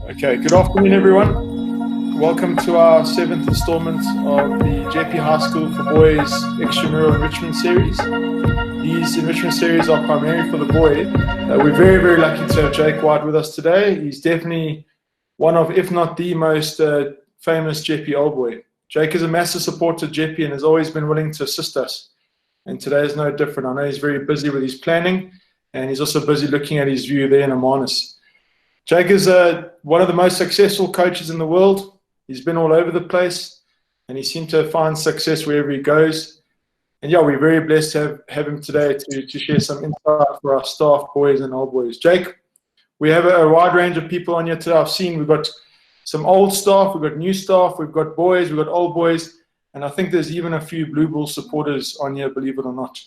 Okay, good afternoon, everyone. Welcome to our 7th installment of the Jeppe High School for Boys Extramural Enrichment Series. These enrichment series are primarily for the boy. We're very, very lucky to have Jake White with us today. He's definitely one of, if not the most famous Jeppe old boy. Jake is a massive supporter of Jeppe and has always been willing to assist us. And today is no different. I know he's very busy with his planning, and he's also busy looking at his view there in Amanus. Jake is one of the most successful coaches in the world. He's been all over the place, and he seems to find success wherever he goes. And yeah, we're very blessed to have him today to share some insight for our staff, boys and old boys. Jake, we have a wide range of people on here today. I've seen we've got some old staff, we've got new staff, we've got boys, we've got old boys, and I think there's even a few Blue Bull supporters on here, believe it or not.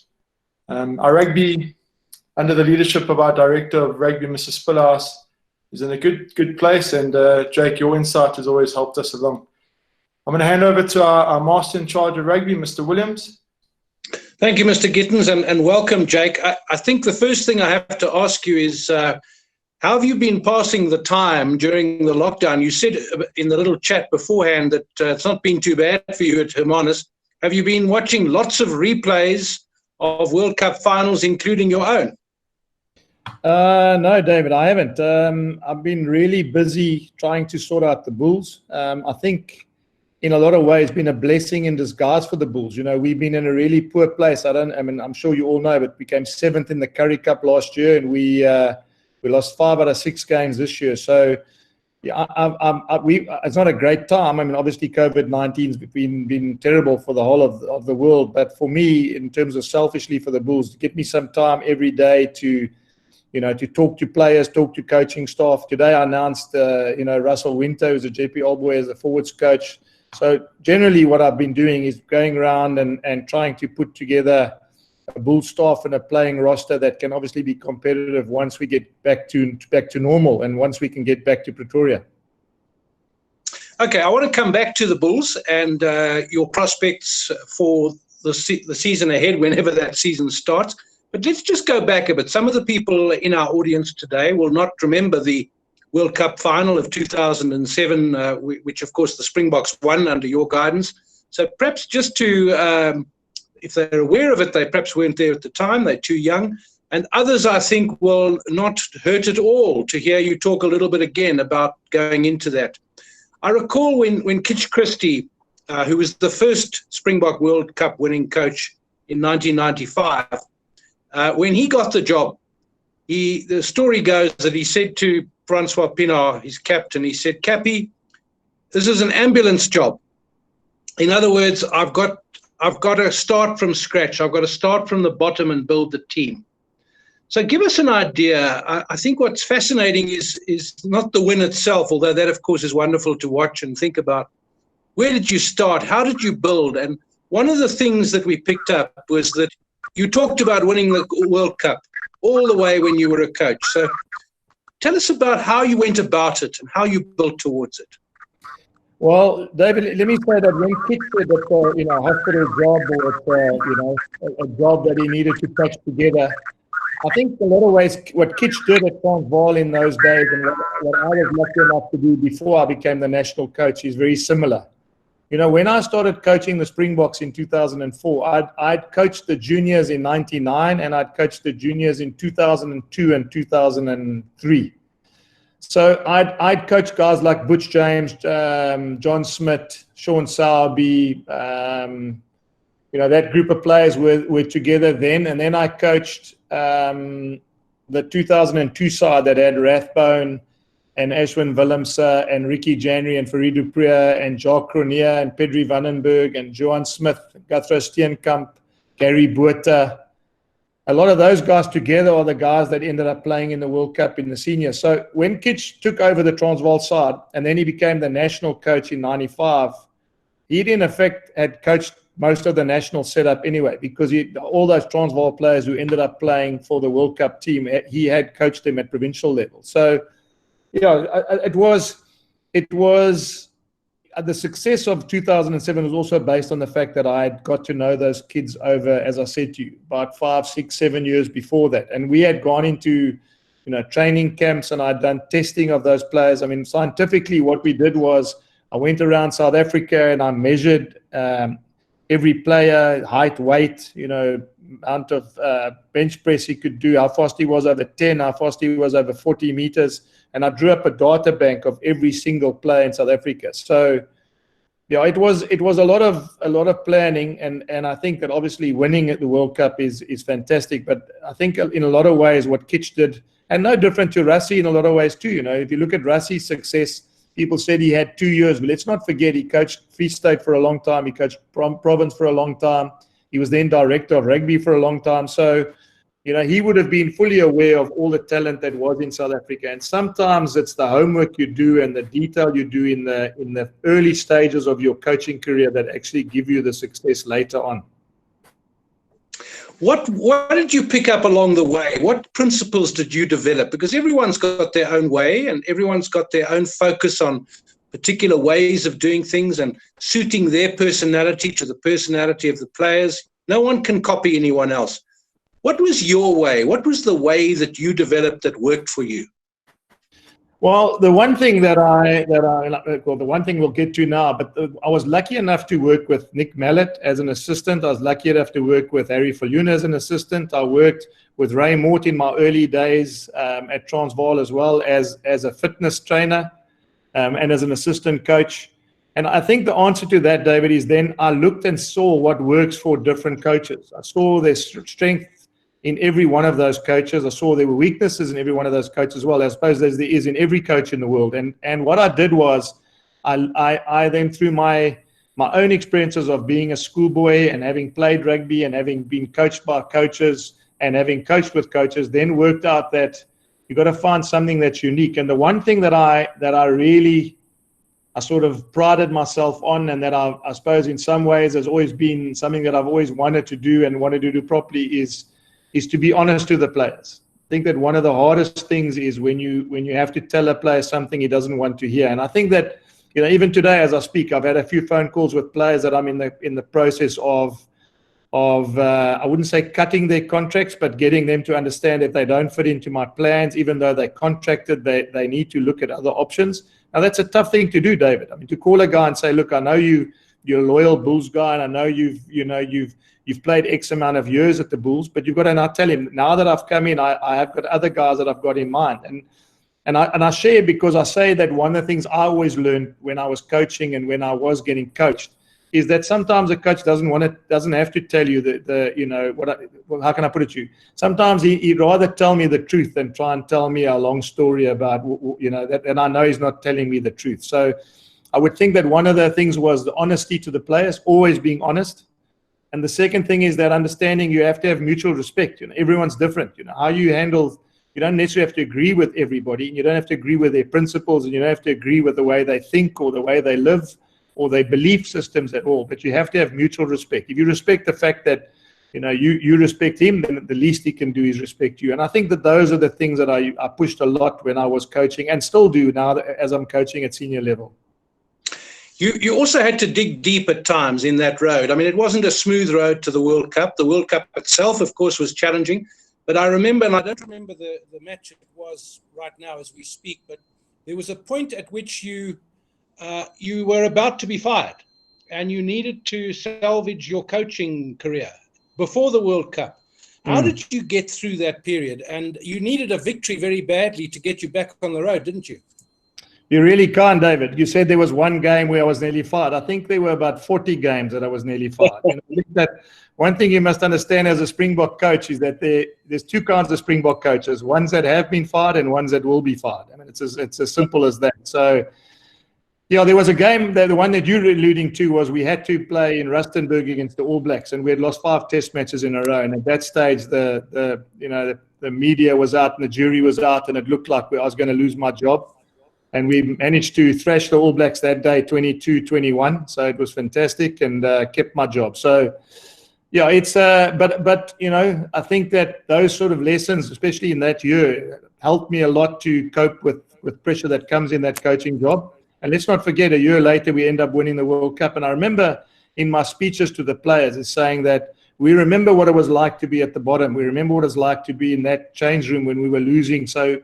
Our rugby, under the leadership of our director of rugby, Mr. Spillhouse, is in a good place, and Jake, your insight has always helped us along. I'm going to hand over to our master in charge of rugby, Mr. Williams. Thank you, Mr. Gittins, and welcome, Jake. I think the first thing I have to ask you is, how have you been passing the time during the lockdown? You said in the little chat beforehand that it's not been too bad for you at Hermanus. Have you been watching lots of replays of World Cup finals, including your own? No, David, I haven't. I've been really busy trying to sort out the Bulls. I think in a lot of ways it's been a blessing in disguise for the Bulls. You know, we've been in a really poor place. I'm sure you all know, but we came 7th in the Currie Cup last year, and we lost 5 out of 6 games this year. So yeah, it's not a great time. I mean, obviously COVID-19's been terrible for the whole of the world, but for me, in terms of selfishly for the Bulls, to give me some time every day to talk to players, talk to coaching staff. Today I announced, Russell Winter, who's a Jeppe old boy, as a forwards coach. So generally what I've been doing is going around and trying to put together a Bull staff and a playing roster that can obviously be competitive once we get back to normal and once we can get back to Pretoria. Okay, I want to come back to the Bulls and your prospects for the season ahead, whenever that season starts. But let's just go back a bit. Some of the people in our audience today will not remember the World Cup final of 2007, which, of course, the Springboks won under your guidance. So perhaps just to, if they're aware of it, they perhaps weren't there at the time. They're too young. And others, I think, will not hurt at all to hear you talk a little bit again about going into that. I recall when Kitch Christie, who was the first Springbok World Cup winning coach in 1995, when he got the job, the story goes that he said to Francois Pienaar, his captain, he said, "Cappy, this is an ambulance job. In other words, I've got to start from scratch. I've got to start from the bottom and build the team." So give us an idea. I think what's fascinating is not the win itself, although that, of course, is wonderful to watch and think about. Where did you start? How did you build? And one of the things that we picked up was that you talked about winning the World Cup all the way when you were a coach. So tell us about how you went about it and how you built towards it. Well, David, let me say that when Kitch said that a hospital job or a job that he needed to patch together, I think in a lot of ways what Kitch did at Transvaal in those days and what I was lucky enough to do before I became the national coach is very similar. You know, when I started coaching the Springboks in 2004, I'd coached the juniors in 99 and I'd coached the juniors in 2002 and 2003. So I'd coached guys like Butch James, John Smith, Sean Sowerby, that group of players were together then. And then I coached the 2002 side that had Rathbone and Ashwin Willemse and Ricky January and Farid Dupriya and Jacques Cronje and Pedri Vandenberg and Johan Smith, Guthrie Steenkamp, Gary Botha. A lot of those guys together are the guys that ended up playing in the World Cup in the seniors. So when Kitch took over the Transvaal side and then he became the national coach in 95, he in effect had coached most of the national setup anyway, because all those Transvaal players who ended up playing for the World Cup team, he had coached them at provincial level. So it was the success of 2007 was also based on the fact that I had got to know those kids over, as I said to you, about 5, 6, 7 years before that. And we had gone into training camps, and I'd done testing of those players. I mean, scientifically, what we did was I went around South Africa and I measured every player, height, weight, amount of bench press he could do, how fast he was over 10, how fast he was over 40 meters. And I drew up a data bank of every single player in South Africa. So, yeah, it was a lot of planning, and I think that obviously winning at the World Cup is fantastic. But I think in a lot of ways what Kitch did, and no different to Rassie in a lot of ways too. If you look at Rassie's success, people said he had 2 years, but let's not forget he coached Free State for a long time. He coached Province for a long time. He was then director of rugby for a long time. So, he would have been fully aware of all the talent that was in South Africa. And sometimes it's the homework you do and the detail you do in the early stages of your coaching career that actually give you the success later on. What did you pick up along the way? What principles did you develop? Because everyone's got their own way and everyone's got their own focus on particular ways of doing things and suiting their personality to the personality of the players. No one can copy anyone else. What was your way? What was the way that you developed that worked for you? Well, the one thing the one thing we'll get to now, but I was lucky enough to work with Nick Mallett as an assistant. I was lucky enough to work with Harry Falloon as an assistant. I worked with Ray Mort in my early days at Transvaal as well as a fitness trainer and as an assistant coach. And I think the answer to that, David, is then I looked and saw what works for different coaches. I saw their strength in every one of those coaches. I saw there were weaknesses in every one of those coaches as well, I suppose as there is in every coach in the world. And what I did was I then, through my own experiences of being a schoolboy and having played rugby and having been coached by coaches and having coached with coaches, then worked out that you've got to find something that's unique. And the one thing that I sort of prided myself on, and that I suppose in some ways has always been something that I've always wanted to do and wanted to do properly is to be honest to the players. I think that one of the hardest things is when you have to tell a player something he doesn't want to hear. And I think that even today as I speak, I've had a few phone calls with players that I'm in the process of I wouldn't say cutting their contracts, but getting them to understand if they don't fit into my plans, even though they contracted, they need to look at other options. Now that's a tough thing to do, David. I mean, to call a guy and say, look, I know you're a loyal Bulls guy, and I know you've played X amount of years at the Bulls, but you've got to now tell him, now that I've come in, I have got other guys that I've got in mind. And I share because I say that one of the things I always learned when I was coaching and when I was getting coached is that sometimes a coach doesn't have to tell you how can I put it to you? Sometimes he'd rather tell me the truth than try and tell me a long story about, that, and I know he's not telling me the truth. So I would think that one of the things was the honesty to the players, always being honest. And the second thing is that understanding you have to have mutual respect. Everyone's different. How you handle, you don't necessarily have to agree with everybody, and you don't have to agree with their principles, and you don't have to agree with the way they think or the way they live or their belief systems at all. But you have to have mutual respect. If you respect the fact that you respect him, then the least he can do is respect you. And I think that those are the things that I pushed a lot when I was coaching, and still do now as I'm coaching at senior level. You also had to dig deep at times in that road. I mean, it wasn't a smooth road to the World Cup. The World Cup itself, of course, was challenging. But I remember, and I don't remember the match it was right now as we speak, but there was a point at which you were about to be fired and you needed to salvage your coaching career before the World Cup. How did you get through that period? And you needed a victory very badly to get you back on the road, didn't you? You really can't, David. You said there was one game where I was nearly fired. I think there were about 40 games that I was nearly fired. That one thing you must understand as a Springbok coach is that there's two kinds of Springbok coaches, ones that have been fired and ones that will be fired. I mean, it's as simple as that. So, yeah, there was a game, the one that you're alluding to was we had to play in Rustenburg against the All Blacks, and we had lost 5 test matches in a row. And at that stage, the media was out and the jury was out, and it looked like I was going to lose my job. And we managed to thrash the All Blacks that day, 22-21. So it was fantastic, and kept my job. So, yeah, it's but I think that those sort of lessons, especially in that year, helped me a lot to cope with pressure that comes in that coaching job. And let's not forget, a year later, we end up winning the World Cup. And I remember in my speeches to the players is saying that we remember what it was like to be at the bottom. We remember what it's like to be in that change room when we were losing so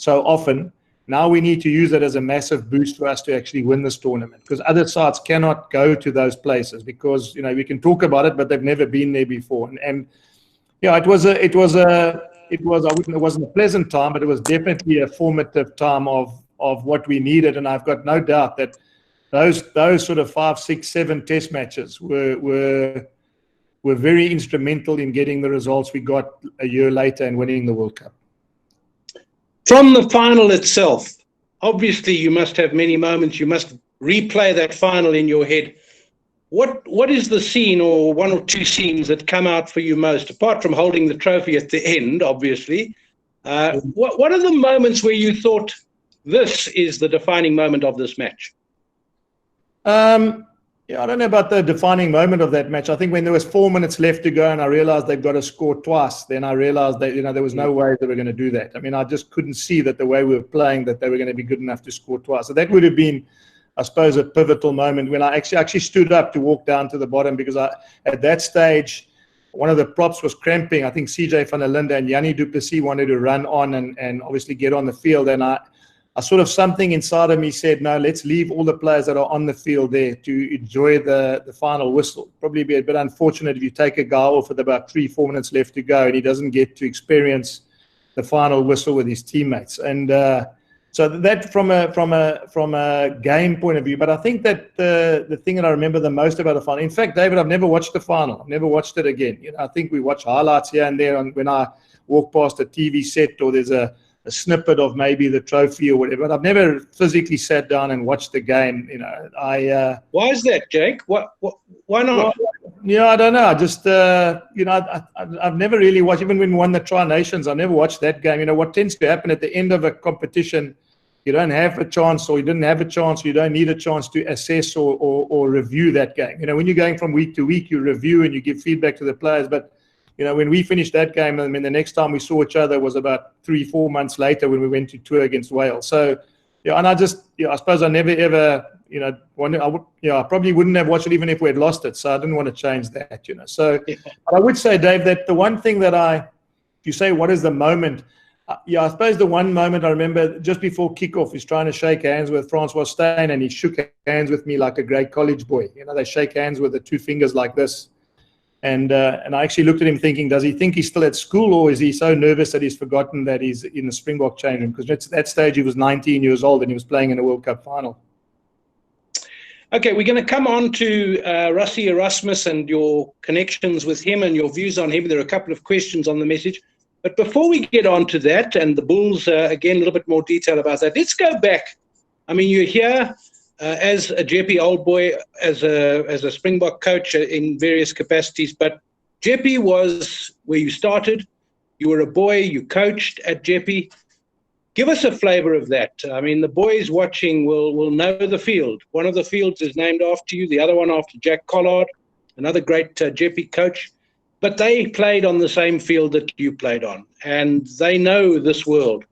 often. Now we need to use it as a massive boost for us to actually win this tournament, because other sides cannot go to those places because, we can talk about it, but they've never been there before. And it wasn't a pleasant time, but it was definitely a formative time of what we needed. And I've got no doubt that those sort of 5, 6, 7 test matches were very instrumental in getting the results we got a year later and winning the World Cup. From the final itself, obviously you must have many moments. You must replay that final in your head. What is the scene or one or two scenes that come out for you most, apart from holding the trophy at the end, obviously? What are the moments where you thought this is the defining moment of this match? I don't know about the defining moment of that match. I think when there was 4 minutes left to go and I realized they've got to score twice, then I realized that, there was no way they were going to do that. I mean, I just couldn't see that the way we were playing that they were going to be good enough to score twice. So that would have been, I suppose, a pivotal moment when I actually stood up to walk down to the bottom, because at that stage, one of the props was cramping. I think CJ van der Linde and Yanni du Plessis wanted to run on and obviously get on the field. And I sort of, something inside of me said, no, let's leave all the players that are on the field there to enjoy the final whistle. Probably be a bit unfortunate if you take a guy off with about 3-4 minutes left to go and he doesn't get to experience the final whistle with his teammates. And so that from a game point of view. But I think that the thing that I remember the most about the final, in fact, David, I've never watched the final. I've never watched it again. I think we watch highlights here and there when I walk past a TV set or there's a snippet of maybe the trophy or whatever. But I've never physically sat down and watched the game. Why is that, Jake? Why not? Well, I don't know. I just I've never really watched, even when we won the Tri Nations, I never watched that game. What tends to happen at the end of a competition, you don't have a chance, or you didn't have a chance, or you don't need a chance to assess or review that game. When you're going from week to week, you review and you give feedback to the players. But when we finished that game, I mean, the next time we saw each other was about 3-4 months later when we went to tour against Wales. So, and I just, I suppose I never ever, I probably wouldn't have watched it even if we had lost it. So I didn't want to change that, So, but I would say, Dave, that the one thing that if you say, what is the moment? I suppose the one moment I remember just before kickoff is trying to shake hands with Francois Steyn, and he shook hands with me like a great college boy. They shake hands with the 2 fingers like this. And I actually looked at him thinking, does he think he's still at school, or is he so nervous that he's forgotten that he's in the Springbok change room? Because at that stage he was 19 years old and he was playing in a World Cup final. Okay, we're going to come on to Rassie Erasmus and your connections with him and your views on him. There are a couple of questions on the message. But before we get on to that and the Bulls, again, a little bit more detail about that, let's go back. I mean, you're here as a Jeppe old boy, as a Springbok coach in various capacities. But Jeppe was where you started. You were a boy. You coached at Jeppe. Give us a flavor of that. I mean, the boys watching will know the field. One of the fields is named after you. The other one after Jack Collard, another great Jeppe coach. But they played on the same field that you played on, and they know this world.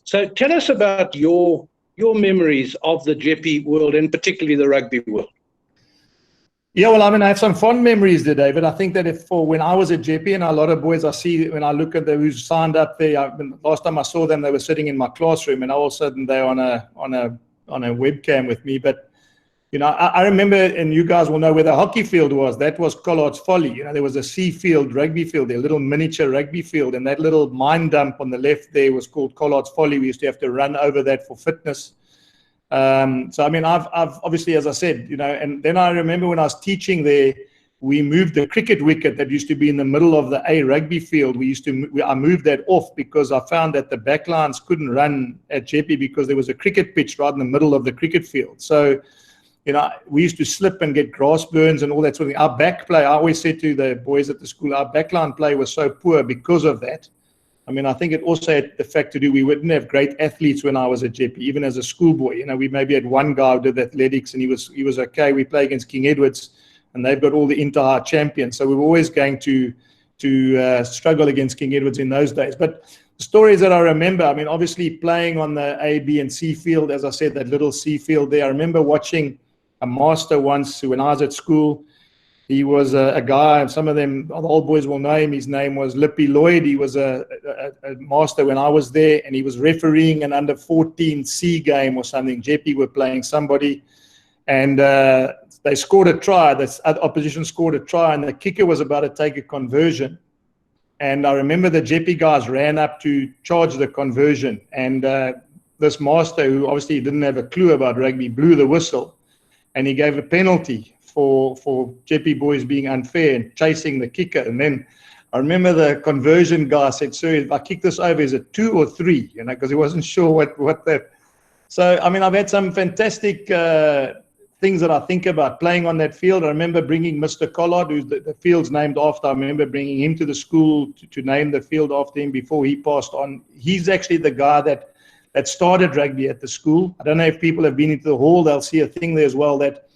So tell us about your memories of the Jeppe world, and particularly the rugby world. Yeah, well, I mean, I have some fond memories there, David. I think that when I was at Jeppe, and a lot of boys I see when I look at who signed up there, last time I saw them, they were sitting in my classroom, and all of a sudden they're on a webcam with me. But I remember, and you guys will know where the hockey field was. That was Collard's Folly. There was a C field, rugby field, a little miniature rugby field, and that little mine dump on the left there was called Collard's Folly. We used to have to run over that for fitness. So I mean, I've obviously, as I said, and then I remember when I was teaching there, we moved the cricket wicket that used to be in the middle of the A rugby field. I moved that off because I found that the backlines couldn't run at Jeppe because there was a cricket pitch right in the middle of the cricket field. So we used to slip and get grass burns and all that sort of thing. Our back play, I always said to the boys at the school, our backline play was so poor because of that. I mean, I think it also had the fact to do we didn't have great athletes when I was at Jeppe, even as a schoolboy. We maybe had one guy who did athletics and he was okay. We play against King Edward's and they've got all the inter-high champions. So we were always going to struggle against King Edward's in those days. But the stories that I remember, I mean, obviously playing on the A, B, and C field, as I said, that little C field there. I remember watching a master once when I was at school. He was a guy, some of them, the old boys will know him. His name was Lippy Lloyd. He was a master when I was there, and he was refereeing an under 14 C game or something. Jeppe were playing somebody, and they scored a try. The opposition scored a try, and the kicker was about to take a conversion. And I remember the Jeppe guys ran up to charge the conversion, and this master, who obviously didn't have a clue about rugby, blew the whistle, and he gave a penalty for Jeppe boys being unfair and chasing the kicker. And then I remember the conversion guy said, "Sir, if I kick this over, is it 2 or 3?" You know, because he wasn't sure what that. So I mean, I've had some fantastic things that I think about playing on that field. I remember bringing Mr. Collard, who's the field's named after. I remember bringing him to the school to name the field after him before he passed on. He's actually the guy that started rugby at the school. I don't know if people have been into the hall, they'll see a thing there as well, that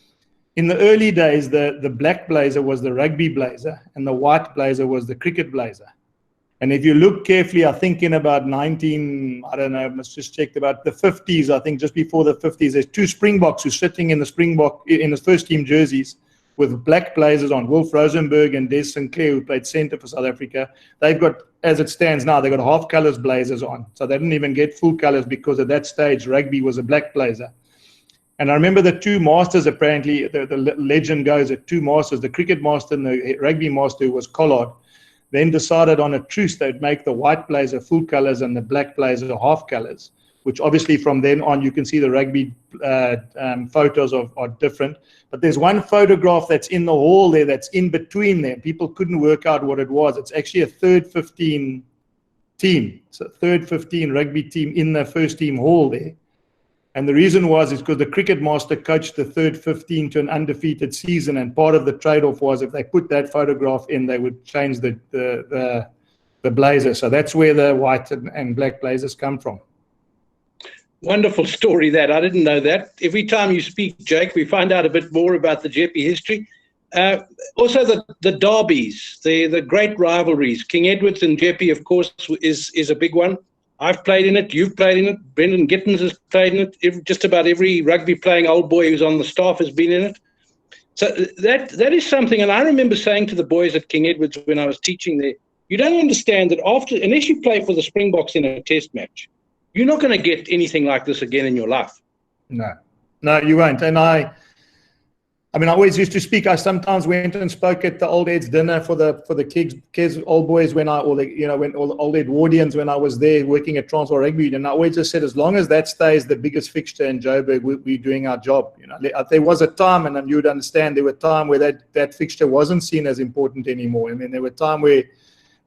in the early days, the black blazer was the rugby blazer and the white blazer was the cricket blazer. And if you look carefully, I think in about I don't know, let's just check about the 50s, I think just before the 50s, there's 2 Springboks who's sitting in the first team jerseys with black blazers on, Wolf Rosenberg and Des Sinclair, who played centre for South Africa. They've got, as it stands now, they've got half colours blazers on. So they didn't even get full colours because at that stage, rugby was a black blazer. And I remember the 2 masters, apparently, the legend goes that 2 masters, the cricket master and the rugby master, who was Collard, then decided on a truce they'd make the white blazer full colours and the black blazer half colours, which obviously from then on you can see the rugby photos are different. But there's one photograph that's in the hall there that's in between there. People couldn't work out what it was. It's actually a third 15 team. It's a third 15 rugby team in the first team hall there. And the reason is because the cricket master coached the third 15 to an undefeated season, and part of the trade-off was if they put that photograph in, they would change the blazer. So that's where the white and black blazers come from. Wonderful story that. I didn't know that. Every time you speak, Jake, we find out a bit more about the Jeppe history. Also the derbies, the great rivalries. King Edward's and Jeppe, of course, is a big one. I've played in it. You've played in it. Brendan Gittins has played in it. Just about every rugby playing old boy who's on the staff has been in it. So that is something. And I remember saying to the boys at King Edward's when I was teaching there, you don't understand that unless you play for the Springboks in a test match, you're not going to get anything like this again in your life. No, you won't. And I mean, I always used to speak. I sometimes went and spoke at the Old Ed's dinner for the kids, old boys when all the Old Edwardians when I was there working at Transvaal Rugby Union. And I always just said, as long as that stays the biggest fixture in Joburg, we're doing our job. You know, there was a time, and you would understand, there were time where that fixture wasn't seen as important anymore. I mean, there were time where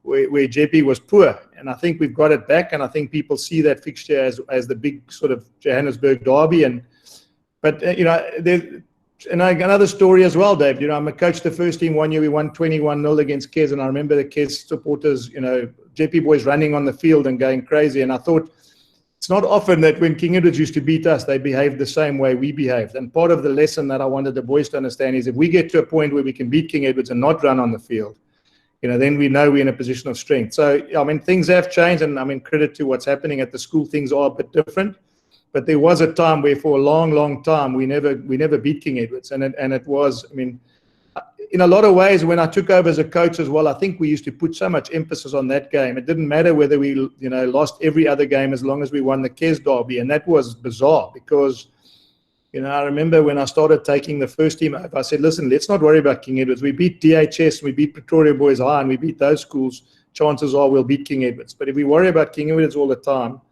Jeppe was poor, and I think we've got it back. And I think people see that fixture as the big sort of Johannesburg derby. But another story as well, Dave. You know, I'm a coach the first team one year. We won 21-0 against Kes, and I remember the Kes supporters, Jeppe boys running on the field and going crazy. And I thought, it's not often that when King Edward's used to beat us, they behaved the same way we behaved. And part of the lesson that I wanted the boys to understand is if we get to a point where we can beat King Edward's and not run on the field, then we know we're in a position of strength. So, I mean, things have changed, and I mean, credit to what's happening at the school, things are a bit different. But there was a time where, for a long, long time, we never beat King Edward's, and it was. I mean, in a lot of ways, when I took over as a coach as well, I think we used to put so much emphasis on that game. It didn't matter whether we, lost every other game as long as we won the Kes derby, and that was bizarre because, I remember when I started taking the first team over, I said, listen, let's not worry about King Edward's. We beat DHS, we beat Pretoria Boys High, and we beat those schools. Chances are we'll beat King Edward's. But if we worry about King Edward's all the time,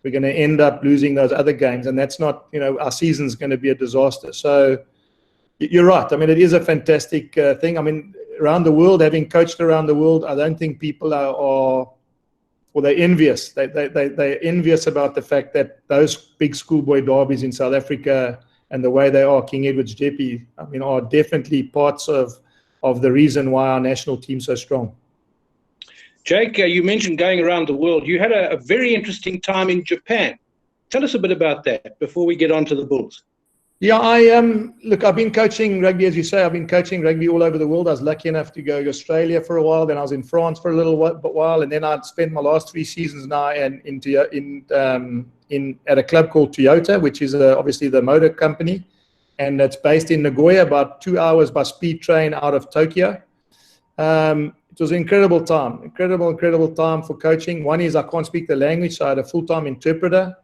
we're going to end up losing those other games, and that's not, our season's going to be a disaster. So you're right. I mean, it is a fantastic thing. I mean, around the world, having coached around the world, I don't think people they're envious. They're envious about the fact that those big schoolboy derbies in South Africa and the way they are, King Edward's, Jeppe, I mean, are definitely parts of the reason why our national team's so strong. Jake, you mentioned going around the world. You had a very interesting time in Japan. Tell us a bit about that before we get on to the Bulls. Yeah, I've been coaching rugby, as you say. I've been coaching rugby all over the world. I was lucky enough to go to Australia for a while. Then I was in France for a little while, and then I'd spent my last 3 seasons now at a club called Toyota, which is obviously the motor company. and it's based in Nagoya, about 2 hours by speed train out of Tokyo. It was an incredible time, incredible time for coaching. One is I can't speak the language, so I had a full-time interpreter.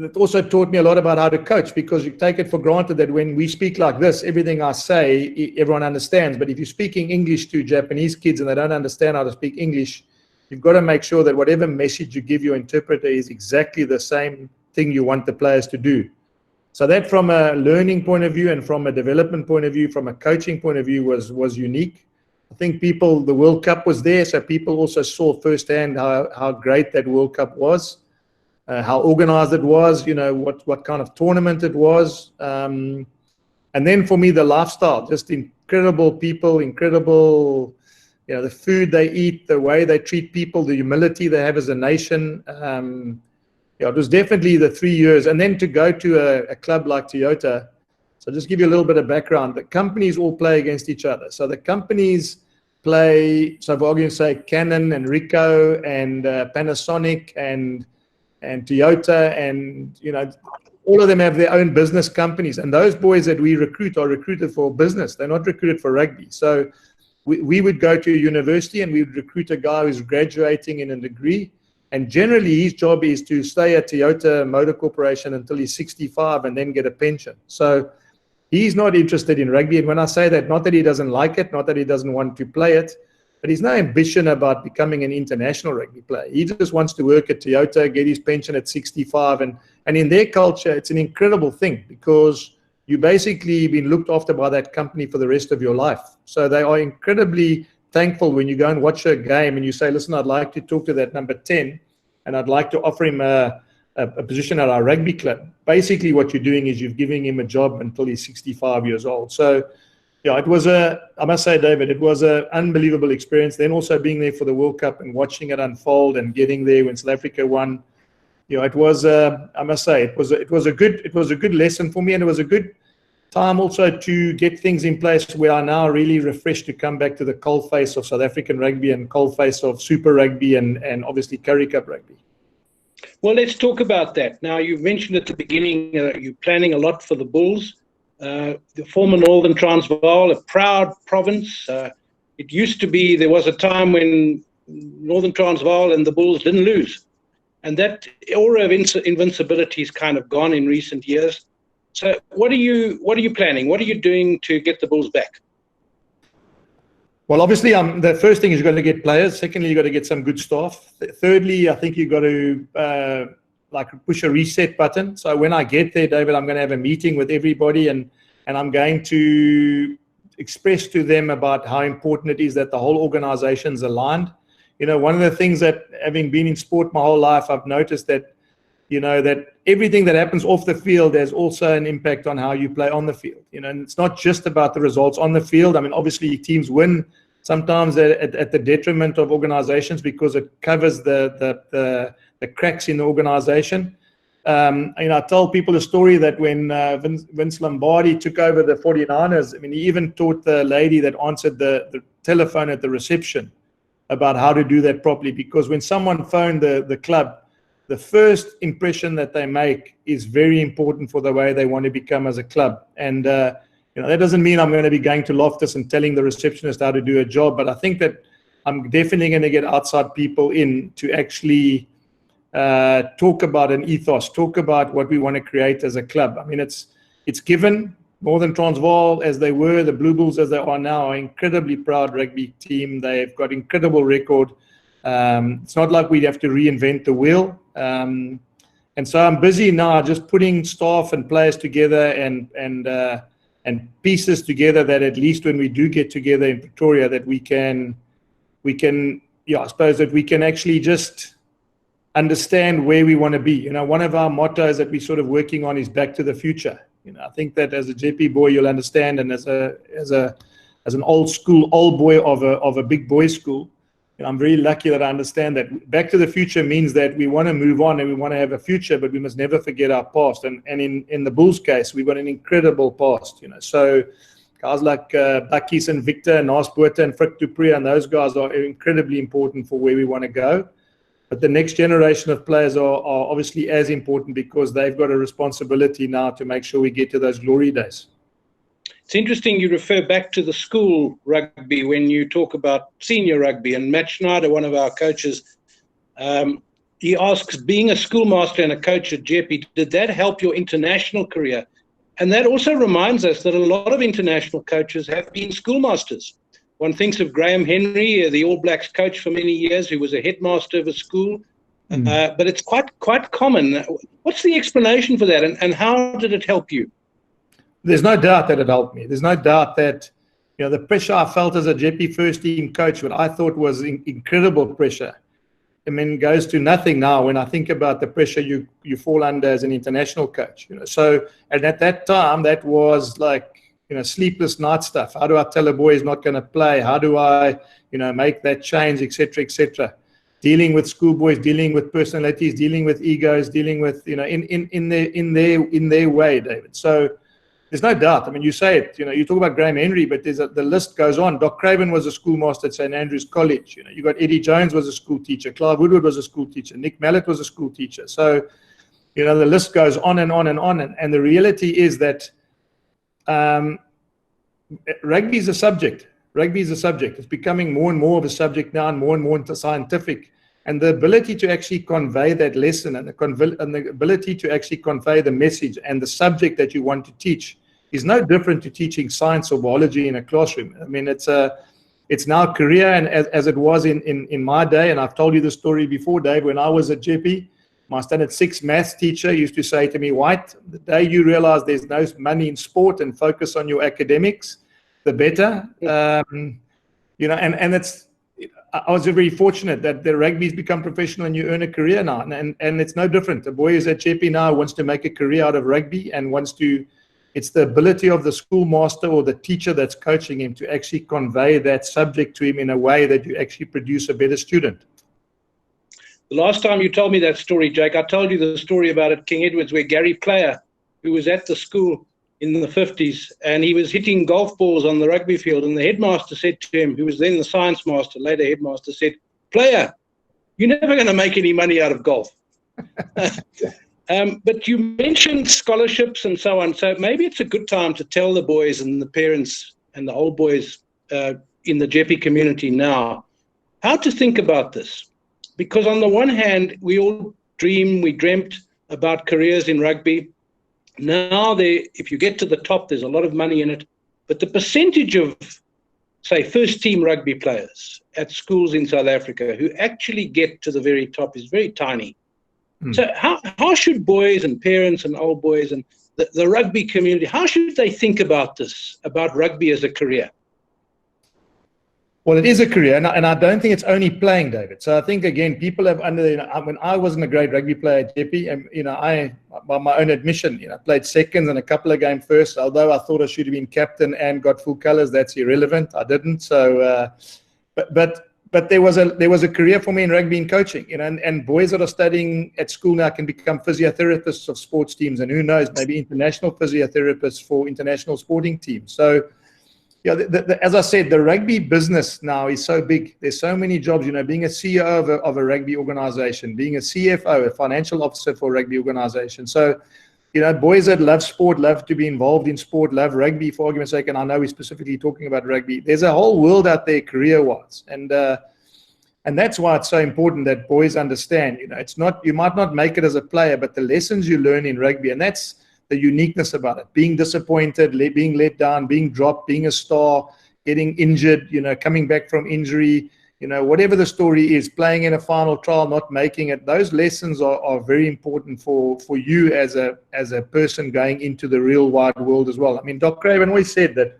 It also taught me a lot about how to coach, because you take it for granted that when we speak like this, everything I say, everyone understands. But if you're speaking English to Japanese kids and they don't understand how to speak English, you've got to make sure that whatever message you give your interpreter is exactly the same thing you want the players to do. So that, from a learning point of view and from a development point of view, from a coaching point of view, was unique. I think the World Cup was there, so people also saw firsthand how great that World Cup was. How organized it was, what kind of tournament it was. And then for me, the lifestyle, just incredible people, incredible, the food they eat, the way they treat people, the humility they have as a nation. It was definitely the 3 years. And then to go to a club like Toyota, so just give you a little bit of background. The companies all play against each other. So the companies play, so for argument's sake, Canon and Ricoh and Panasonic and Toyota, and all of them have their own business companies, and those boys that we recruit are recruited for business. They're not recruited for rugby. So we would go to a university and we would recruit a guy who's graduating in a degree, and generally his job is to stay at Toyota Motor Corporation until he's 65 and then get a pension. So he's not interested in rugby. And when I say that, not that he doesn't like it, not that he doesn't want to play it, but he's no ambition about becoming an international rugby player. He just wants to work at Toyota, get his pension at 65. And in their culture, it's an incredible thing, because you basically been looked after by that company for the rest of your life. So they are incredibly thankful when you go and watch a game and you say, listen, I'd like to talk to that number 10 and I'd like to offer him a position at our rugby club. Basically what you're doing is you're giving him a job until he's 65 years old. So yeah, I must say, David, it was an unbelievable experience. Then also being there for the World Cup and watching it unfold and getting there when South Africa won, it was, I must say, it was a good lesson for me, and it was a good time also to get things in place where I now really refreshed to come back to the coalface of South African rugby and coalface of Super Rugby and obviously Currie Cup rugby. Well, let's talk about that. Now, you mentioned at the beginning you're planning a lot for the Bulls. The former Northern Transvaal, a proud province. It used to be, there was a time when Northern Transvaal and the Bulls didn't lose. And that aura of invincibility is kind of gone in recent years. So what are you planning? What are you doing to get the Bulls back? Well, obviously, the first thing is you've got to get players. Secondly, you've got to get some good staff. Thirdly, I think you've got to push a reset button. So when I get there, David, I'm going to have a meeting with everybody, and I'm going to express to them about how important it is that the whole organization's aligned. One of the things that, having been in sport my whole life, I've noticed that, that everything that happens off the field has also an impact on how you play on the field. And it's not just about the results on the field. I mean, obviously teams win sometimes at the detriment of organizations because it covers the cracks in the organization. I tell people a story that when Vince Lombardi took over the 49ers, I mean, he even taught the lady that answered the telephone at the reception about how to do that properly, because when someone phoned the club, the first impression that they make is very important for the way they want to become as a club. And that doesn't mean I'm going to be going to Loftus and telling the receptionist how to do a job, but I think that I'm definitely going to get outside people in to actually talk about an ethos, talk about what we want to create as a club. I mean, it's given. Northern Transvaal, as they were, the Blue Bulls as they are now, are incredibly proud rugby team. They've got incredible record. It's not like we have to reinvent the wheel. And so I'm busy now just putting staff and players together and pieces together that at least when we do get together in Pretoria, that we can, I suppose that we can actually just understand where we want to be. One of our mottos that we're sort of working on is back to the future. I think that as a Jeppe boy, you'll understand, and as an old boy of a big boys school, I'm very lucky that I understand that back to the future means that we want to move on and we want to have a future, but we must never forget our past. And in the Bulls case, we've got an incredible past. So guys like Bakkies and Victor and Naas Botha and Frick Dupree, and those guys are incredibly important for where we want to go. But the next generation of players are obviously as important, because they've got a responsibility now to make sure we get to those glory days. It's interesting you refer back to the school rugby when you talk about senior rugby. And Matt Schneider, one of our coaches, he asks, being a schoolmaster and a coach at Jeppe, did that help your international career? And that also reminds us that a lot of international coaches have been schoolmasters. One thinks of Graham Henry, the All Blacks coach for many years, who was a headmaster of a school. But it's quite common. What's the explanation for that, and how did it help you? There's no doubt that it helped me. There's no doubt that, the pressure I felt as a Jeppe first team coach, what I thought was incredible pressure, goes to nothing now when I think about the pressure you fall under as an international coach. So, and at that time, that was like, sleepless night stuff. How do I tell a boy he's not going to play? How do I, make that change, etc., etc. Dealing with schoolboys, dealing with personalities, dealing with egos, dealing with, in their way, David. So there's no doubt. You say it, you talk about Graham Henry, but the list goes on. Doc Craven was a schoolmaster at St. Andrews College. You got Eddie Jones was a school teacher. Clive Woodward was a school teacher. Nick Mallett was a school teacher. So, the list goes on and on and on. And the reality is that rugby is a subject. Rugby is a subject. It's becoming more and more of a subject now, and more into scientific. And the ability to actually convey that lesson, and the ability to actually convey the message and the subject that you want to teach is no different to teaching science or biology in a classroom. It's now a career, and as it was in my day, and I've told you the story before, Dave, when I was at Jeppe, my standard 6 maths teacher used to say to me, White, the day you realize there's no money in sport and focus on your academics, the better. And it's, I was very fortunate that the rugby's become professional and you earn a career now. And it's no different. The boy who's at Jeppe now wants to make a career out of rugby and it's the ability of the schoolmaster or the teacher that's coaching him to actually convey that subject to him in a way that you actually produce a better student. The last time you told me that story, Jake, I told you the story about at King Edward's where Gary Player, who was at the school in the 50s, and he was hitting golf balls on the rugby field, and the headmaster said to him, who was then the science master, later headmaster, said, Player, you're never going to make any money out of golf. But you mentioned scholarships and so on, so maybe it's a good time to tell the boys and the parents and the old boys in the Jeppe community now how to think about this. Because on the one hand, we all dreamt about careers in rugby. Now, if you get to the top, there's a lot of money in it. But the percentage of, say, first-team rugby players at schools in South Africa who actually get to the very top is very tiny. So how should boys and parents and old boys and the rugby community, how should they think about this, about rugby as a career? Well, it is a career, and I don't think it's only playing, David. So I think, again, people have when I wasn't a great rugby player at Jeppe, and, I, by my own admission, played seconds and a couple of games first, although I thought I should have been captain and got full colours. That's irrelevant. I didn't. So, but there was a career for me in rugby and coaching, and boys that are studying at school now can become physiotherapists of sports teams, and who knows, maybe international physiotherapists for international sporting teams. So, as I said, the rugby business now is so big. There's so many jobs, being a CEO of a rugby organization, being a CFO, a financial officer for a rugby organization. So, boys that love sport, love to be involved in sport, love rugby, for argument's sake, and I know we're specifically talking about rugby. There's a whole world out there career-wise. And that's why it's so important that boys understand, it's not, you might not make it as a player, but the lessons you learn in rugby, and that's the uniqueness about it, being disappointed, being let down, being dropped, being a star, getting injured, coming back from injury, whatever the story is, playing in a final trial, not making it, those lessons are very important for you as a person going into the real wide world as well. I mean, Doc Craven always said that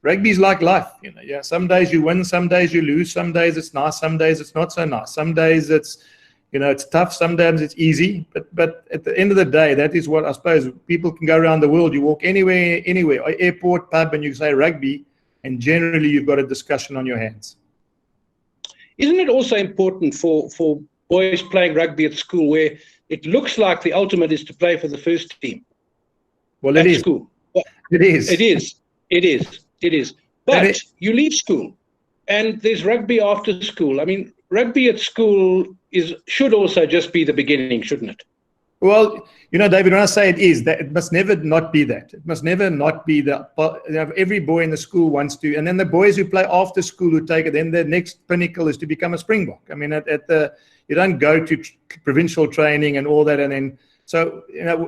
rugby is like life. Some days you win, some days you lose, some days it's nice, some days it's not so nice, some days it's it's tough, sometimes it's easy, but at the end of the day, that is what I suppose people can go around the world. You walk anywhere, airport, pub, and you say rugby, and generally you've got a discussion on your hands. Isn't it also important for boys playing rugby at school where it looks like the ultimate is to play for the first team? Well, it is. School. It is. It is. But you leave school and there's rugby after school. I mean, rugby at school should also just be the beginning, shouldn't it? Well, David, when I say it is, that it must never not be that. It must never not be every boy in the school wants to, and then the boys who play after school who take it, then the next pinnacle is to become a Springbok. I mean, you don't go to provincial training and all that, and then, so,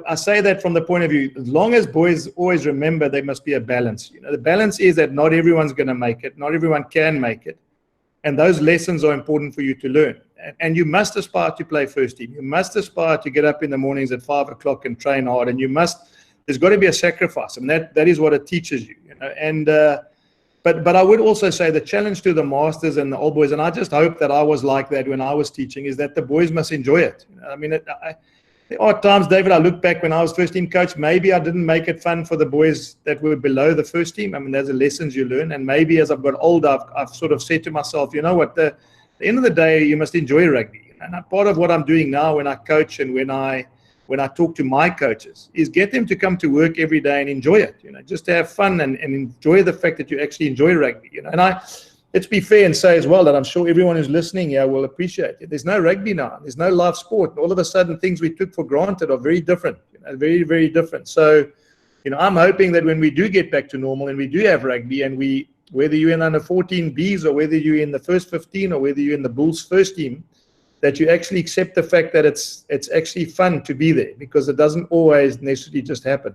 I say that from the point of view, as long as boys always remember there must be a balance. The balance is that not everyone's going to make it, not everyone can make it, and those lessons are important for you to learn. And you must aspire to play first team. You must aspire to get up in the mornings at 5 o'clock and train hard. And there's got to be a sacrifice. And that is what it teaches you. And but I would also say the challenge to the masters and the old boys, and I just hope that I was like that when I was teaching, is that the boys must enjoy it. I mean, there are times, David, I look back when I was first team coach, maybe I didn't make it fun for the boys that were below the first team. I mean, there's the lessons you learn. And maybe as I've got older, I've sort of said to myself, you know what, at the end of the day, you must enjoy rugby. And part of what I'm doing now when I coach and when I talk to my coaches is get them to come to work every day and enjoy it, just to have fun and enjoy the fact that you actually enjoy rugby, And let's be fair and say as well that I'm sure everyone who's listening here will appreciate it. There's no rugby now. There's no live sport. And all of a sudden, things we took for granted are very different, very, very different. So, I'm hoping that when we do get back to normal and we do have rugby and whether you're in under 14 Bs or whether you're in the first 15 or whether you're in the Bulls first team, that you actually accept the fact that it's actually fun to be there, because it doesn't always necessarily just happen.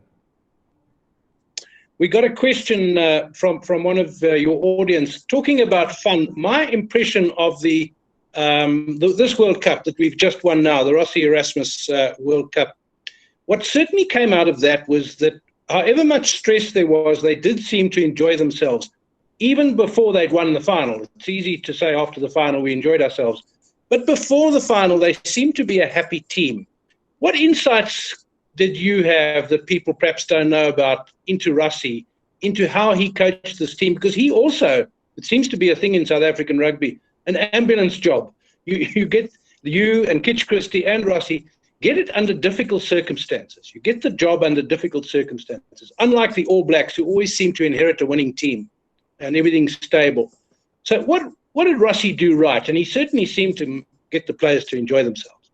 We got a question from one of your audience talking about fun. My impression of this World Cup that we've just won now, the Rossi Erasmus World Cup, what certainly came out of that was that however much stress there was, they did seem to enjoy themselves. Even before they'd won the final. It's easy to say after the final we enjoyed ourselves. But before the final, they seemed to be a happy team. What insights did you have that people perhaps don't know about into Rossi, into how he coached this team? Because he also, it seems to be a thing in South African rugby, an ambulance job. You and Kitch Christie and Rossi get it under difficult circumstances. You get the job under difficult circumstances. Unlike the All Blacks, who always seem to inherit a winning team and everything's stable. So what did Rossi do right? And he certainly seemed to get the players to enjoy themselves.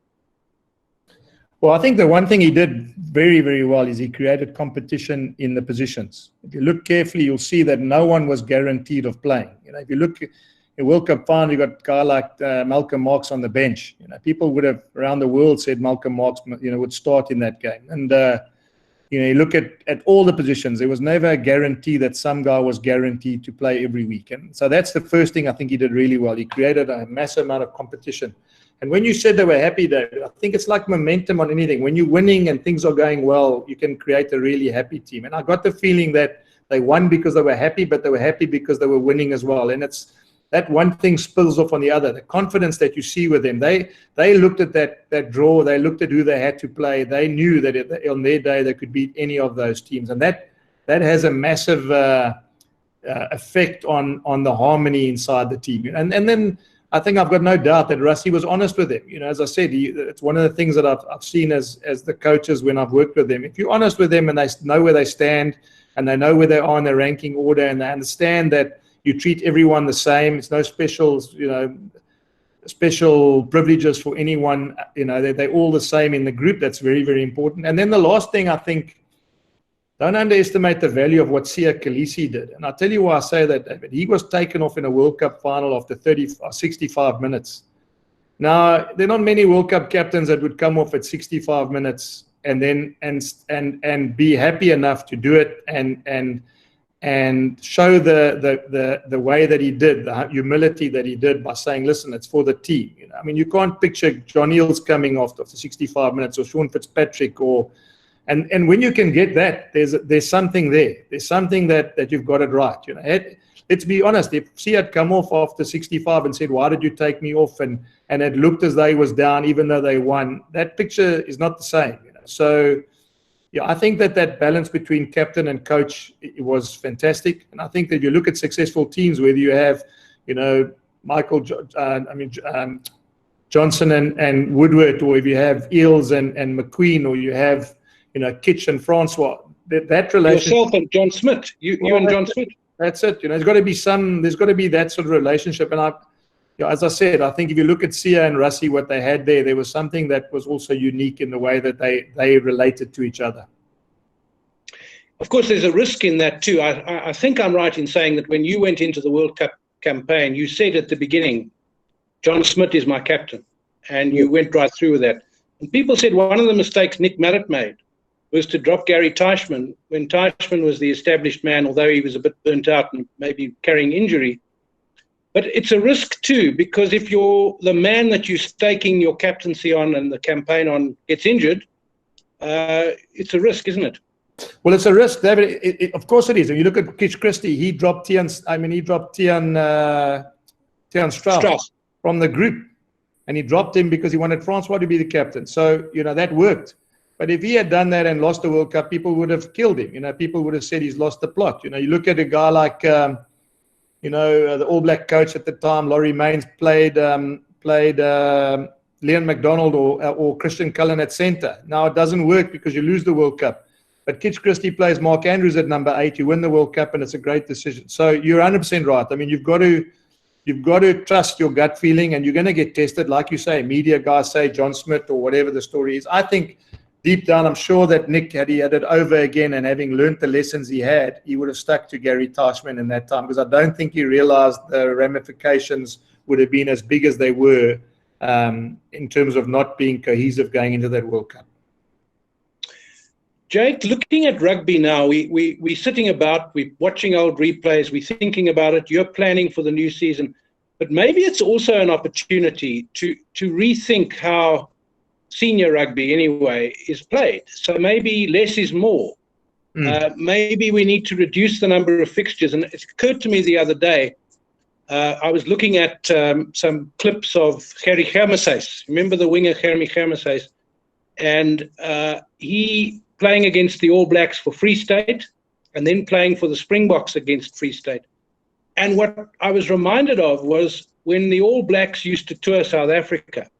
Well, I think the one thing he did very, very well is he created competition in the positions. If you look carefully, you'll see that no one was guaranteed of playing. If you look at the World Cup final, you got a guy like Malcolm Marx on the bench. People would have around the world said Malcolm Marx, would start in that game. And you look at all the positions. There was never a guarantee that some guy was guaranteed to play every week. And so that's the first thing I think he did really well. He created a massive amount of competition. And when you said they were happy, David, I think it's like momentum on anything. When you're winning and things are going well, you can create a really happy team. And I got the feeling that they won because they were happy, but they were happy because they were winning as well. And it's that one thing spills off on the other. The confidence that you see with them. They looked at that draw. They looked at who they had to play. They knew that on their day they could beat any of those teams. And that has a massive effect on the harmony inside the team. And then I think I've got no doubt that Rossi was honest with them. As I said, it's one of the things that I've seen as the coaches when I've worked with them. If you're honest with them and they know where they stand and they know where they are in the ranking order and they understand that you treat everyone the same. It's no special privileges for anyone. They're all the same in the group. That's very, very important. And then the last thing, I think, don't underestimate the value of what Sia Khaleesi did. And I'll tell you why I say that, David. He was taken off in a World Cup final after 65 minutes. Now, there are not many World Cup captains that would come off at 65 minutes and then and be happy enough to do it and show the way that he did, the humility that he did by saying, listen, it's for the team. I mean, you can't picture John Eales coming off after 65 minutes or Sean Fitzpatrick and when you can get that, there's something there. There's something that you've got it right. Let's be honest, if he had come off after 65 and said, why did you take me off? And it looked as though he was down, even though they won, that picture is not the same. So, yeah, I think that balance between captain and coach was fantastic. And I think that you look at successful teams, whether you have, Johnson and Woodward, or if you have Eales and McQueen, or you have, Kitch and Francois, that relationship. Yourself and John Smith, you and John Smith. That's it. There's got to be that sort of relationship. And yeah, as I said, I think if you look at Sia and Rassie, what they had there was something that was also unique in the way that they related to each other. Of course, there's a risk in that too. I think I'm right in saying that when you went into the World Cup campaign, you said at the beginning, John Smith is my captain, and you went right through with that. And people said one of the mistakes Nick Merritt made was to drop Gary Teichmann when Teichmann was the established man, although he was a bit burnt out and maybe carrying injury. But it's a risk too, because if you're the man that you're staking your captaincy on and the campaign on gets injured, it's a risk, isn't it? Well, it's a risk, David. Of course it is. If you look at Kitch Christie, he dropped Tian Strauss from the group. And he dropped him because he wanted Francois to be the captain. So, that worked. But if he had done that and lost the World Cup, people would have killed him. People would have said he's lost the plot. You look at a guy like, the All Black coach at the time, Laurie Mains, played Leon McDonald or Christian Cullen at centre. Now it doesn't work because you lose the World Cup. But Kitch Christie plays Mark Andrews at number 8. You win the World Cup, and it's a great decision. So you're 100% right. I mean, you've got to trust your gut feeling, and you're going to get tested. Like you say, media guys say John Smith or whatever the story is. I think deep down, I'm sure that Nick, had he had it over again and having learned the lessons he had, he would have stuck to Gary Teichmann in that time, because I don't think he realized the ramifications would have been as big as they were in terms of not being cohesive going into that World Cup. Jake, looking at rugby now, we're sitting about, we're watching old replays, we're thinking about it, you're planning for the new season, but maybe it's also an opportunity to rethink how senior rugby, anyway, is played. So maybe less is more. Maybe we need to reduce the number of fixtures. And it occurred to me the other day, I was looking at some clips of Gerrie Germeshuis. Remember the winger Gerrie Germeshuis? And he playing against the All Blacks for Free State and then playing for the Springboks against Free State. And what I was reminded of was when the All Blacks used to tour South Africa,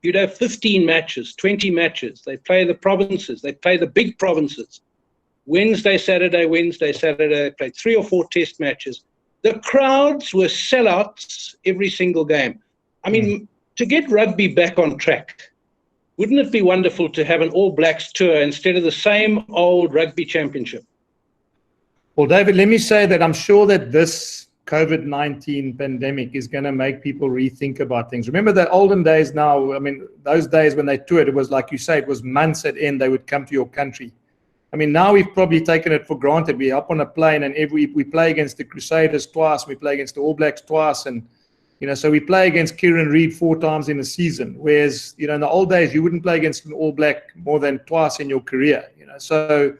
you'd have 15 matches, 20 matches. They play the provinces. They play the big provinces. Wednesday, Saturday, they played 3 or 4 test matches. The crowds were sellouts every single game. I mean, to get rugby back on track, wouldn't it be wonderful to have an All Blacks tour instead of the same old rugby championship? Well, David, let me say that I'm sure that this COVID-19 pandemic is going to make people rethink about things. Remember the olden days now, I mean, those days when they toured, it was like you say, it was months at end they would come to your country. I mean, now we've probably taken it for granted. We hop on a plane and we play against the Crusaders twice, we play against the All Blacks twice, and so we play against Kieran Reid 4 times in a season, whereas, in the old days, you wouldn't play against an All Black more than twice in your career, So,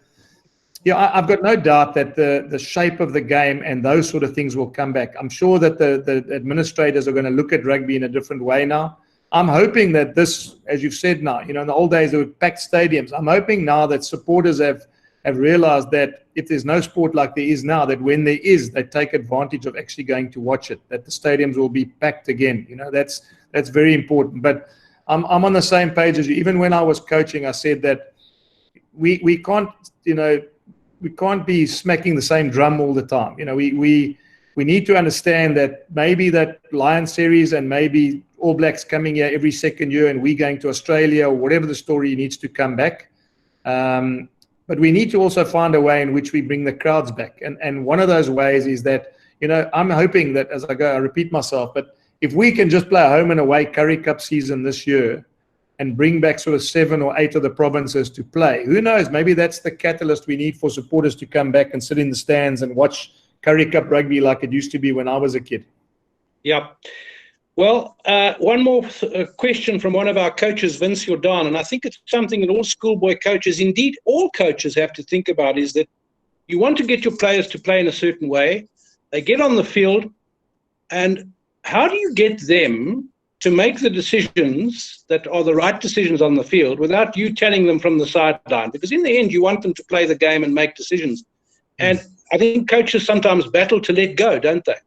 I've got no doubt that the shape of the game and those sort of things will come back. I'm sure that the administrators are going to look at rugby in a different way now. I'm hoping that this, as you've said now, in the old days, there were packed stadiums. I'm hoping now that supporters have realized that if there's no sport like there is now, that when there is, they take advantage of actually going to watch it, that the stadiums will be packed again. That's very important. But I'm on the same page as you. Even when I was coaching, I said that we can't, we can't be smacking the same drum all the time. We need to understand that maybe that Lion series and maybe All Blacks coming here every second year and we going to Australia or whatever the story needs to come back. But we need to also find a way in which we bring the crowds back. And one of those ways is that, I'm hoping that as I go, I repeat myself, but if we can just play a home and away Currie Cup season this year and bring back sort of 7 or 8 of the provinces to play, who knows, maybe that's the catalyst we need for supporters to come back and sit in the stands and watch Currie Cup rugby like it used to be when I was a kid. Yeah. Well, one more question from one of our coaches, Vince Jordan, and I think it's something that all schoolboy coaches, indeed all coaches, have to think about, is that you want to get your players to play in a certain way. They get on the field, and how do you get them to make the decisions that are the right decisions on the field without you telling them from the sideline? Because in the end, you want them to play the game and make decisions. And I think coaches sometimes battle to let go, don't they?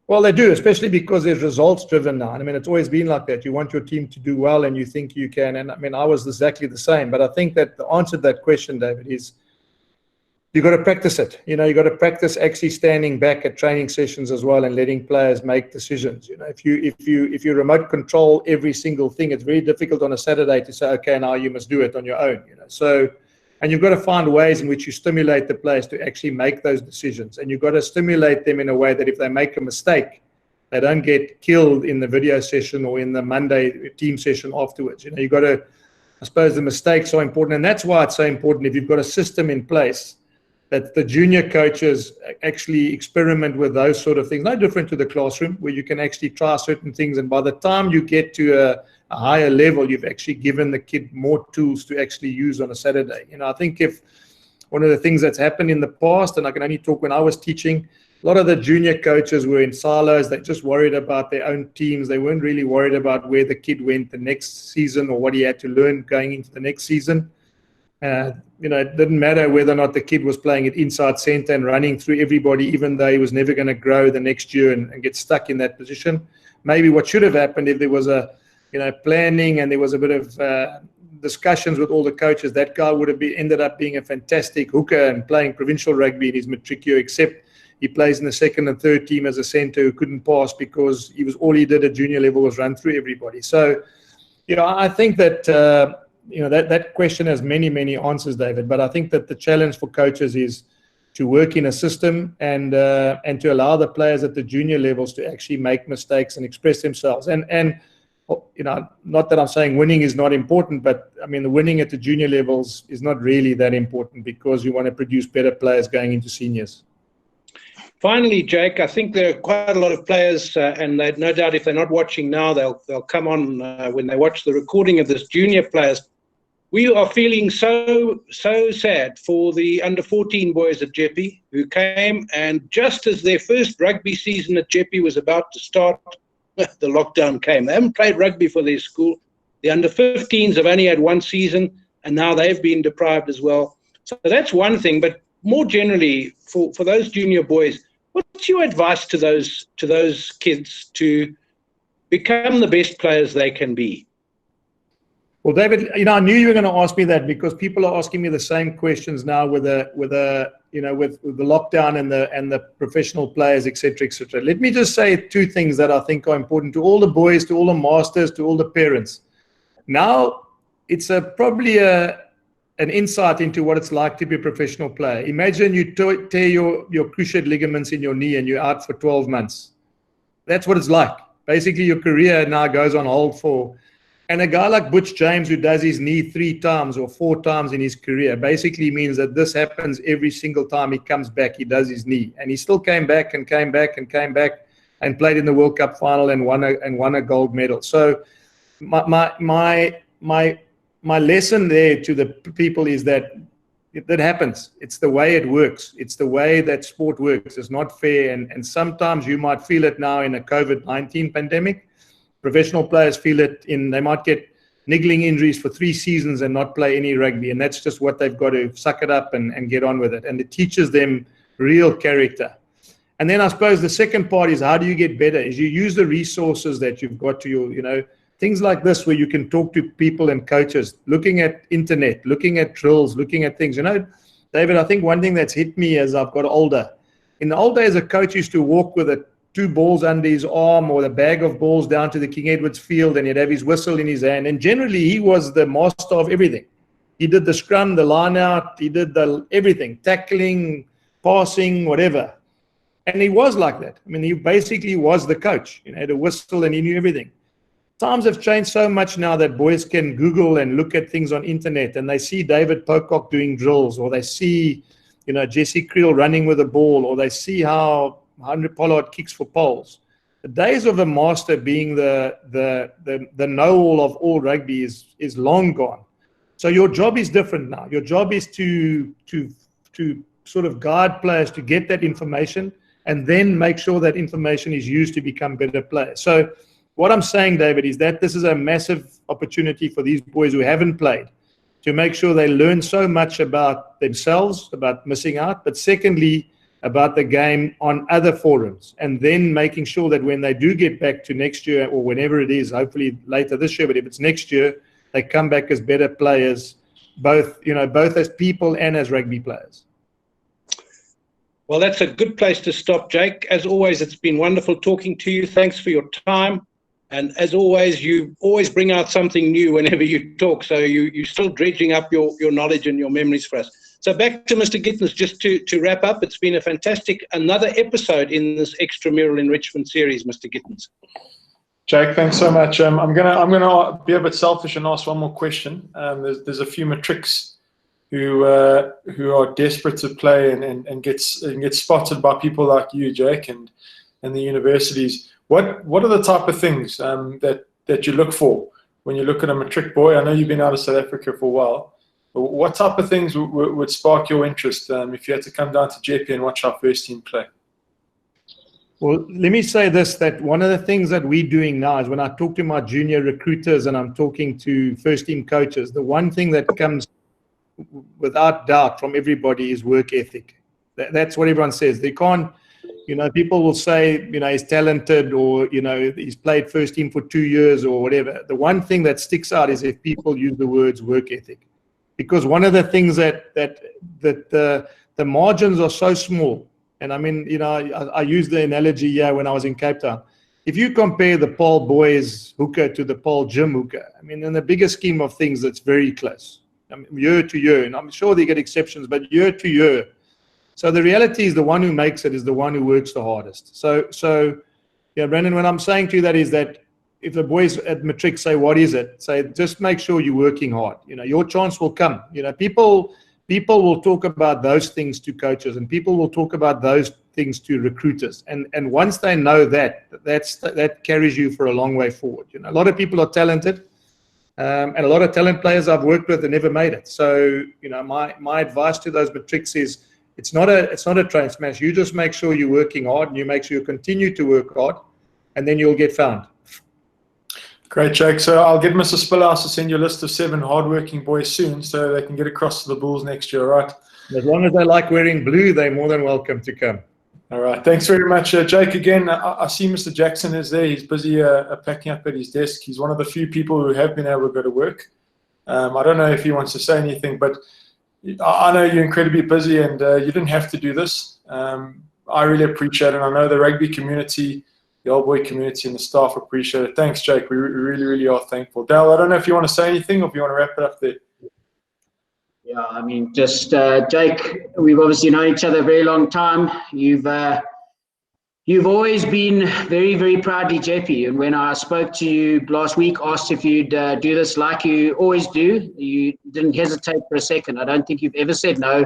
Well, they do, especially because there's results driven now. I mean, it's always been like that. You want your team to do well and you think you can. And I mean, I was exactly the same. But I think that the answer to that question, David, is you got to practice it. You got to practice actually standing back at training sessions as well and letting players make decisions. If you remote control every single thing, it's very difficult on a Saturday to say, okay, now you must do it on your own. So, and you've got to find ways in which you stimulate the players to actually make those decisions, and you've got to stimulate them in a way that if they make a mistake, they don't get killed in the video session or in the Monday team session afterwards. You've got to, I suppose the mistakes are important, and that's why it's so important if you've got a system in place that the junior coaches actually experiment with those sort of things, no different to the classroom, where you can actually try certain things. And by the time you get to a higher level, you've actually given the kid more tools to actually use on a Saturday. I think if one of the things that's happened in the past, and I can only talk when I was teaching, a lot of the junior coaches were in silos. They just worried about their own teams. They weren't really worried about where the kid went the next season or what he had to learn going into the next season. It didn't matter whether or not the kid was playing at inside center and running through everybody, even though he was never going to grow the next year and get stuck in that position. Maybe what should have happened if there was a, planning and there was a bit of discussions with all the coaches, that guy would have ended up being a fantastic hooker and playing provincial rugby in his matric year, except he plays in the second and third team as a center who couldn't pass because all he did at junior level was run through everybody. So, I think that, that question has many, many answers, David. But I think that the challenge for coaches is to work in a system and to allow the players at the junior levels to actually make mistakes and express themselves. And not that I'm saying winning is not important, but I mean, the winning at the junior levels is not really that important because you want to produce better players going into seniors. Finally, Jake, I think there are quite a lot of players, and no doubt if they're not watching now, they'll come on when they watch the recording of this, junior players. We are feeling so sad for the under-14 boys at Jeppe who came, and just as their first rugby season at Jeppe was about to start, the lockdown came. They haven't played rugby for their school. The under-15s have only had one season, and now they've been deprived as well. So that's one thing, but more generally, for those junior boys, what's your advice to those kids to become the best players they can be? Well, David, I knew you were going to ask me that because people are asking me the same questions now with the lockdown and the professional players, etc., etc. Let me just say two things that I think are important to all the boys, to all the masters, to all the parents. Now, it's probably an insight into what it's like to be a professional player. Imagine you tear your cruciate ligaments in your knee and you're out for 12 months. That's what it's like. Basically, your career now goes on hold for... And a guy like Butch James, who does his knee 3 times or 4 times in his career, basically means that this happens every single time he comes back, he does his knee. And he still came back and came back and came back and played in the World Cup final and won a gold medal. So my lesson there to the people is that that happens. It's the way it works. It's the way that sport works. It's not fair. And sometimes you might feel it now in a COVID-19 pandemic. Professional players feel it they might get niggling injuries for 3 seasons and not play any rugby. And that's just what they've got to suck it up and get on with it. And it teaches them real character. And then I suppose the second part is how do you get better? Is you use the resources that you've got to your, things like this where you can talk to people and coaches, looking at internet, looking at drills, looking at things. David, I think one thing that's hit me as I've got older, in the old days, a coach used to walk with 2 balls under his arm or the bag of balls down to the King Edward's field, and he'd have his whistle in his hand. And generally, he was the master of everything. He did the scrum, the line out, he did everything, tackling, passing, whatever. And he was like that. I mean, he basically was the coach. He had a whistle and he knew everything. Times have changed so much now that boys can Google and look at things on internet, and they see David Pocock doing drills, or they see, Jesse Creel running with a ball, or they see how Henry Pollard kicks for poles. The days of a master being the know-all of all rugby is long gone. So your job is different now. Your job is to sort of guide players to get that information and then make sure that information is used to become better players. So what I'm saying, David, is that this is a massive opportunity for these boys who haven't played to make sure they learn so much about themselves, about missing out, but secondly, about the game on other forums, and then making sure that when they do get back to next year or whenever it is, hopefully later this year, but if it's next year, they come back as better players, both as people and as rugby players. Well, that's a good place to stop, Jake. As always, it's been wonderful talking to you. Thanks for your time. And as always, you always bring out something new whenever you talk. So you're still dredging up your knowledge and your memories for us. So back to Mr. Gittens, just to wrap up. It's been a fantastic, another episode in this Extramural Enrichment series, Mr. Gittens. Jake, thanks so much. I'm gonna be a bit selfish and ask one more question. There's a few matrics who are desperate to play and get spotted by people like you, Jake, and the universities. What are the type of things that you look for when you look at a matric boy? I know you've been out of South Africa for a while. What type of things would spark your interest if you had to come down to Jeppe and watch our first team play? Well, let me say this, that one of the things that we're doing now is when I talk to my junior recruiters and I'm talking to first team coaches, the one thing that comes without doubt from everybody is work ethic. That's what everyone says. They can't, people will say, he's talented, or, he's played first team for 2 years or whatever. The one thing that sticks out is if people use the words work ethic. Because one of the things that the margins are so small. And I mean, I used the analogy here when I was in Cape Town. If you compare the Paul boys hooker to the Paul gym hooker, I mean, in the bigger scheme of things, it's very close. I mean, year to year, and I'm sure they get exceptions, but year to year. So the reality is the one who makes it is the one who works the hardest. So yeah, Brandon, what I'm saying to you that is that if the boys at matric say, what is it? Say, just make sure you're working hard. Your chance will come. People will talk about those things to coaches, and people will talk about those things to recruiters. And once they know that carries you for a long way forward. A lot of people are talented, and a lot of talent players I've worked with and never made it. So, my advice to those matrics is it's not a train smash. You just make sure you're working hard, and you make sure you continue to work hard, and then you'll get found. Great, Jake. So I'll get Mr. Spillhouse to send you a list of 7 hardworking boys soon so they can get across to the Bulls next year, right? As long as they like wearing blue, they're more than welcome to come. All right. Thanks very much, Jake. Again, I see Mr. Jackson is there. He's busy packing up at his desk. He's one of the few people who have been able to go to work. I don't know if he wants to say anything, but I know you're incredibly busy and you didn't have to do this. I really appreciate it. I know the rugby community, the old boy community, and the staff appreciate it. Thanks, Jake. We really, really are thankful. Dal, I don't know if you want to say anything or if you want to wrap it up there. Yeah, I mean, just Jake, we've obviously known each other a very long time. You've always been very, very proudly Jeppe. And when I spoke to you last week, asked if you'd do this like you always do, you didn't hesitate for a second. I don't think you've ever said no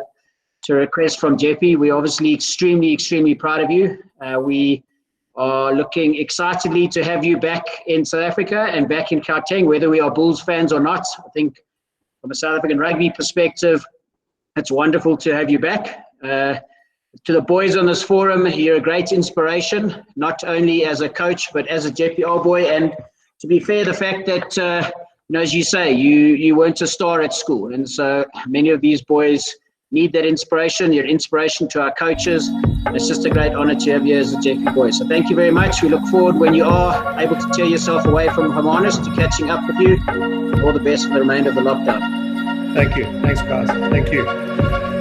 to a request from Jeppe. We're obviously extremely, extremely proud of you. We are looking excitedly to have you back in South Africa and back in Gauteng, whether we are Bulls fans or not. I think from a South African rugby perspective, it's wonderful to have you back. To the boys on this forum, you're a great inspiration, not only as a coach, but as a Jeppe old boy. And to be fair, the fact that, as you say, you weren't a star at school. And so many of these boys need that inspiration. You're inspiration to our coaches. It's just a great honor to have you as a Jeppe boy. So thank you very much. We look forward when you are able to tear yourself away from Hermanus to catching up with you. All the best for the remainder of the lockdown. Thank you. Thanks, guys. Thank you.